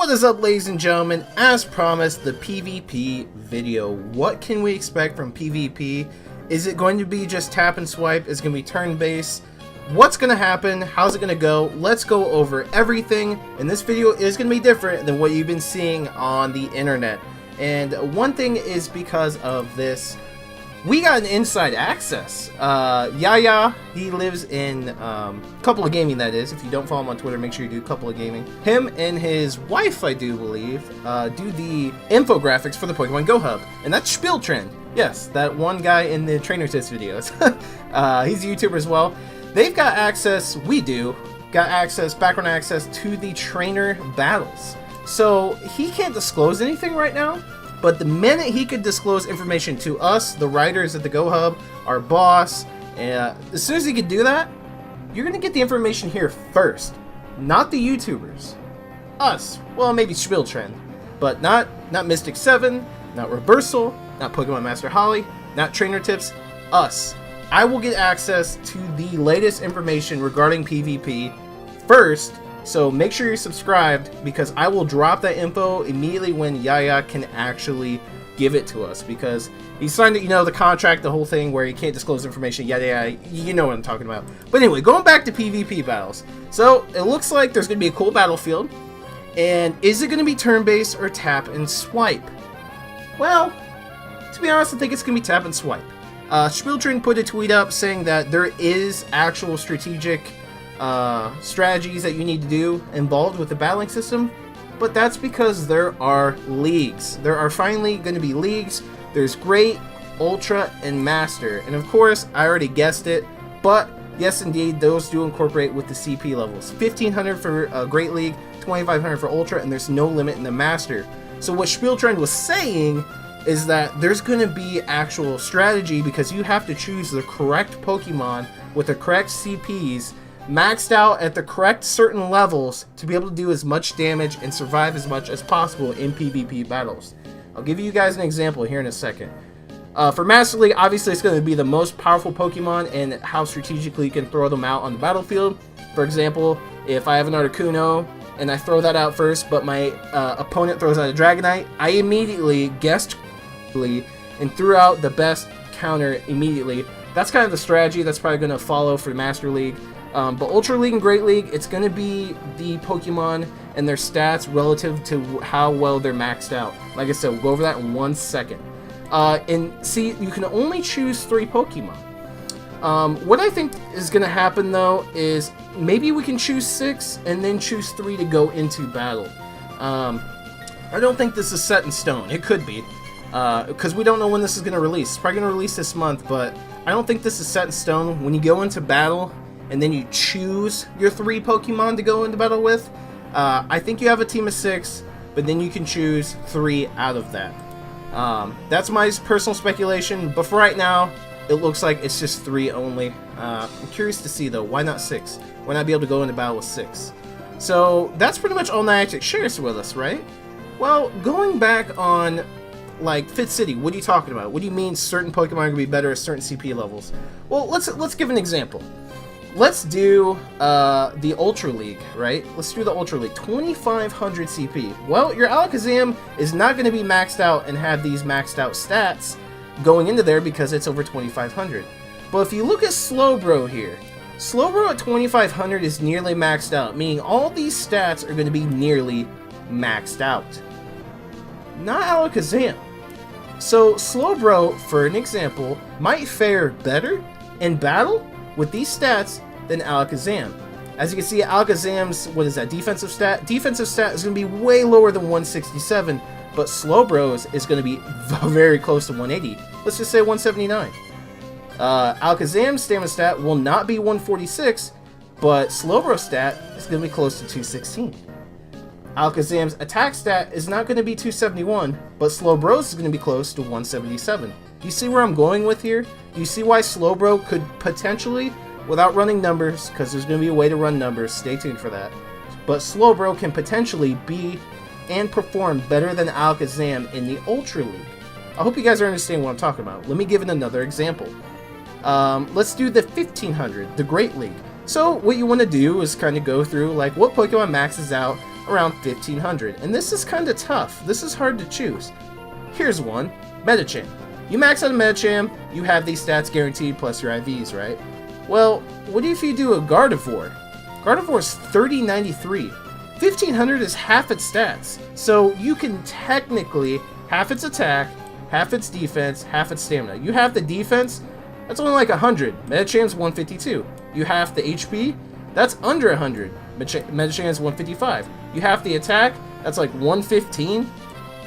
What is up, ladies and gentlemen? As promised, the PvP video. What can we expect from PvP? Is it going to be just tap and swipe? Is it going to be turn-based? What's going to happen? How's it going to go? Let's go over everything, and this video is going to be different than what you've been seeing on the internet. And one thing is because of this, we got an inside access. Yaya, he lives in Couple of Gaming, that is. If you don't follow him on Twitter, make sure you do Couple of Gaming. Him and his wife, I do believe, do the infographics for the Pokemon Go Hub. And that's Spiel Trend. Yes, that one guy in the trainer test videos. He's a YouTuber as well. They've got access, we do, got access, background access to the trainer battles. So he can't disclose anything right now. But the minute he could disclose information to us, the writers at the Go Hub, our boss, as soon as he could do that, you're going to get the information here first. Not the YouTubers. Us. Well, maybe Spiel Trend. But not Mystic 7, not Reversal, not Pokemon Master Holly, not Trainer Tips. Us. I will get access to the latest information regarding PvP first. So make sure you're subscribed, because I will drop that info immediately when Yaya can actually give it to us, because he signed it, the contract, the whole thing where he can't disclose information, yada yada, you know what I'm talking about. But anyway, going back to PvP battles. So it looks like there's going to be a cool battlefield, and is it going to be turn-based or tap and swipe? Well, to be honest, I think it's going to be tap and swipe. Spieltrin put a tweet up saying that there is actual strategic strategies that you need to do involved with the battling system, but that's because there are leagues. There are finally going to be leagues. There's Great, Ultra, and Master, and of course I already guessed it, but yes indeed, those do incorporate with the CP levels. 1500 for Great League, 2500 for Ultra, and there's no limit in the Master. So what Spieltrend was saying is that there's going to be actual strategy, because you have to choose the correct Pokemon with the correct CPs maxed out at the correct certain levels to be able to do as much damage and survive as much as possible in PvP battles. I'll give you guys an example here in a second. For Master League, obviously it's going to be the most powerful Pokemon and how strategically you can throw them out on the battlefield. For example, if I have an Articuno and I throw that out first, but my opponent throws out a Dragonite, I immediately guessed and threw out the best counter immediately. That's kind of the strategy that's probably going to follow for Master League. But Ultra League and Great League, it's going to be the Pokemon and their stats relative to how well they're maxed out. Like I said, we'll go over that in 1 second. And see, you can only choose 3 Pokemon. What I think is going to happen, though, is maybe we can choose 6 and then choose 3 to go into battle. I don't think this is set in stone. It could be, because we don't know when this is going to release. It's probably going to release this month, but I don't think this is set in stone. When you go into battle and then you choose your 3 Pokemon to go into battle with, I think you have a team of 6, but then you can choose 3 out of that. That's my personal speculation, but for right now, it looks like it's just 3 only. I'm curious to see, though, why not 6? Why not be able to go into battle with 6? So that's pretty much all Niantic shares with us, right? Well, going back on, like, Fitz City, what are you talking about? What do you mean certain Pokemon are going to be better at certain CP levels? Well, let's give an example. Let's do the Ultra League, right? Let's do the Ultra League. 2500 CP. Well, your Alakazam is not going to be maxed out and have these maxed out stats going into there because it's over 2500. But if you look at Slowbro here, Slowbro at 2500 is nearly maxed out, meaning all these stats are going to be nearly maxed out. Not Alakazam. So Slowbro, for an example, might fare better in battle with these stats than Alakazam. As you can see, Alakazam's, what is that, defensive stat? Defensive stat is going to be way lower than 167, but Slowbro's is going to be very close to 180. Let's just say 179. Alakazam's stamina stat will not be 146, but Slowbro's stat is going to be close to 216. Alakazam's attack stat is not going to be 271, but Slowbro's is going to be close to 177. Do you see where I'm going with here? Do you see why Slowbro could potentially, without running numbers, because there's going to be a way to run numbers, stay tuned for that, but Slowbro can potentially be and perform better than Alakazam in the Ultra League? I hope you guys are understanding what I'm talking about. Let me give it another example. Let's do the 1500, the Great League. So what you want to do is kind of go through, like, what Pokemon maxes out around 1500. And this is kind of tough. This is hard to choose. Here's one, Medicham. You max out a Medicham, you have these stats guaranteed plus your IVs, right? Well, what if you do a Gardevoir? Gardevoir is 3093. 1500 is half its stats. So you can technically half its attack, half its defense, half its stamina. You have the defense, that's only like 100. Medicham's 152. You have the HP, that's under 100. Medicham's 155. You have the attack, that's like 115.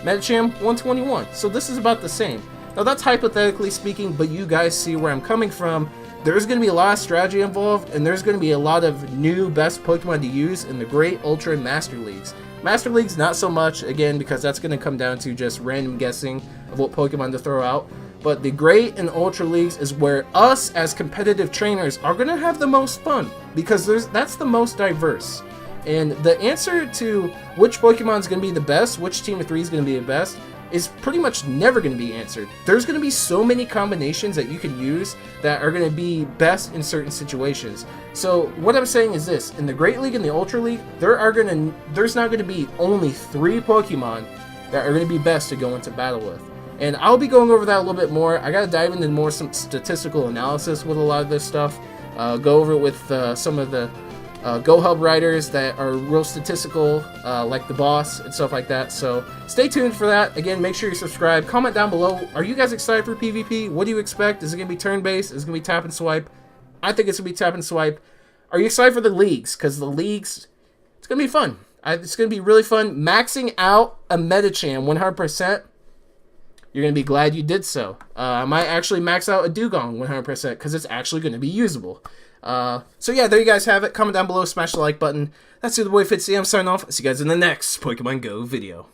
Medicham 121. So this is about the same. Now that's hypothetically speaking, but you guys see where I'm coming from. There's going to be a lot of strategy involved, and there's going to be a lot of new best Pokemon to use in the Great, Ultra, and Master Leagues. Master Leagues, not so much, again, because that's going to come down to just random guessing of what Pokemon to throw out. But the Great and Ultra Leagues is where us, as competitive trainers, are going to have the most fun, because that's the most diverse. And the answer to which Pokemon is going to be the best, which Team of 3 is going to be the best, is pretty much never going to be answered. There's going to be so many combinations that you can use that are going to be best in certain situations. So what I'm saying is this: in the Great League and the Ultra League, there's not going to be only 3 Pokemon that are going to be best to go into battle with. And I'll be going over that a little bit more. I got to dive into more some statistical analysis with a lot of this stuff. Go over it with some of the Go Hub writers that are real statistical, like the boss and stuff like that. So stay tuned for that. Again, make sure you subscribe. Comment down below. Are you guys excited for PvP? What do you expect? Is it going to be turn-based? Is it going to be tap and swipe? I think it's going to be tap and swipe. Are you excited for the leagues? Because the leagues, it's going to be fun. It's going to be really fun. Maxing out a Medicham 100%. You're going to be glad you did so. I might actually max out a Dugong 100% because it's actually going to be usable. So yeah, there you guys have it. Comment down below, smash the like button. That's the boy Fitz. I'm signing off. See you guys in the next Pokemon Go video.